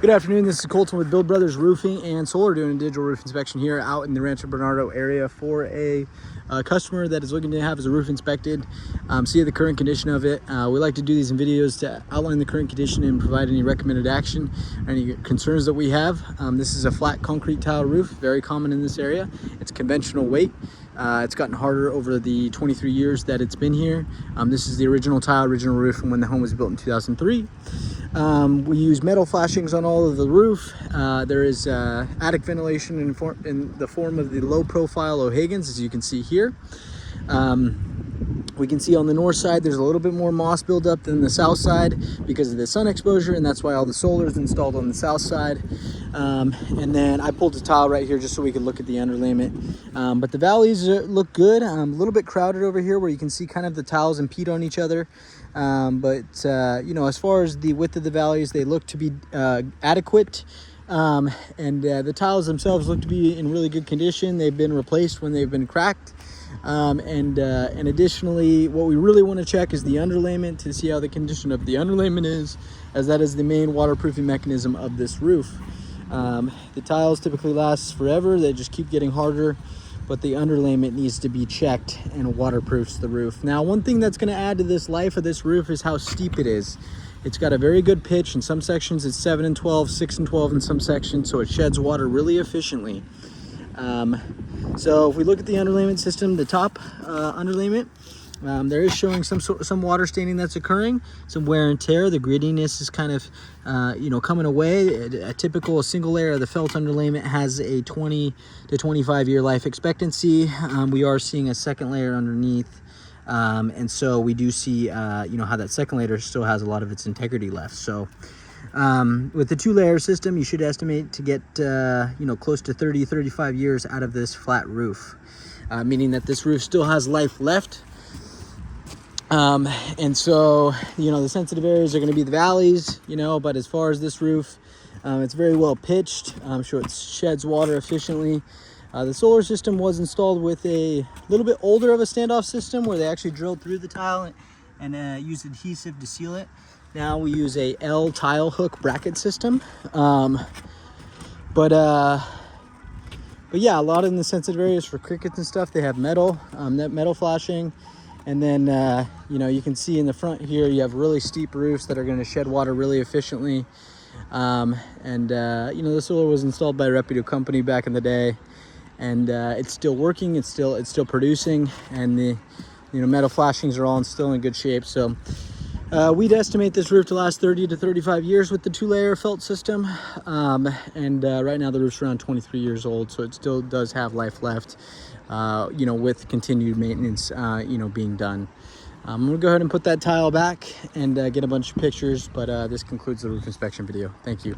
Good afternoon, this is Colton with Build Brothers Roofing and Solar doing a digital roof inspection here out in the Rancho Bernardo area for a customer that is looking to have his roof inspected, see the current condition of it. We like to do these in videos to outline the current condition and provide any recommended action, any concerns that we have. This is a flat concrete tile roof, very common in this area. It's conventional weight. It's gotten harder over the 23 years that it's been here. This is the original tile, original roof from when the home was built in 2003. We use metal flashings on all of the roof. There is attic ventilation in the form of the low profile O'Hagan's, as you can see here. We can see on the north side there's a little bit more moss buildup than the south side because of the sun exposure, and that's why all the solar is installed on the south side. And then I pulled a tile right here just so we could look at the underlayment. But the valleys look good. A little bit crowded over here where you can see kind of the tiles impede on each other. You know, as far as the width of the valleys, they look to be adequate. The tiles themselves look to be in really good condition. They've been replaced when they've been cracked. And additionally, what we really want to check is the underlayment to see how the condition of the underlayment is, as that is the main waterproofing mechanism of this roof. The tiles typically last forever. They just keep getting harder, but the underlayment needs to be checked and waterproofs the roof. Now, one thing that's going to add to this life of this roof is how steep it is. It's got a very good pitch. In some sections it's 7 and 12, 6 and 12 in some sections, so it sheds water really efficiently. So if we look at the underlayment system, the top underlayment, there is showing some water staining that's occurring, some wear and tear. The grittiness is kind of you know, coming away. A typical single layer of the felt underlayment has a 20 to 25 year life expectancy. We are seeing a second layer underneath, and so we do see you know, how that second layer still has a lot of its integrity left. So with the 2-layer system, you should estimate to get you know, close to 30-35 years out of this flat roof, meaning that this roof still has life left. And so, you know, the sensitive areas are going to be the valleys, you know, but as far as this roof, it's very well pitched. I'm sure it sheds water efficiently. The solar system was installed with a little bit older of a standoff system where they actually drilled through the tile and used adhesive to seal it. Now we use a L tile hook bracket system. But yeah, a lot in the sensitive areas for crickets and stuff, they have metal, that metal flashing. And then, you know, you can see in the front here, you have really steep roofs that are going to shed water really efficiently. You know, the solar was installed by a reputable company back in the day, and it's still working. It's still producing, and the, you know, metal flashings are all still in good shape. So we'd estimate this roof to last 30 to 35 years with the 2-layer felt system. Right now the roof's around 23 years old, so it still does have life left. You know, with continued maintenance, you know, being done. I'm gonna go ahead and put that tile back and get a bunch of pictures, but this concludes the roof inspection video. Thank you.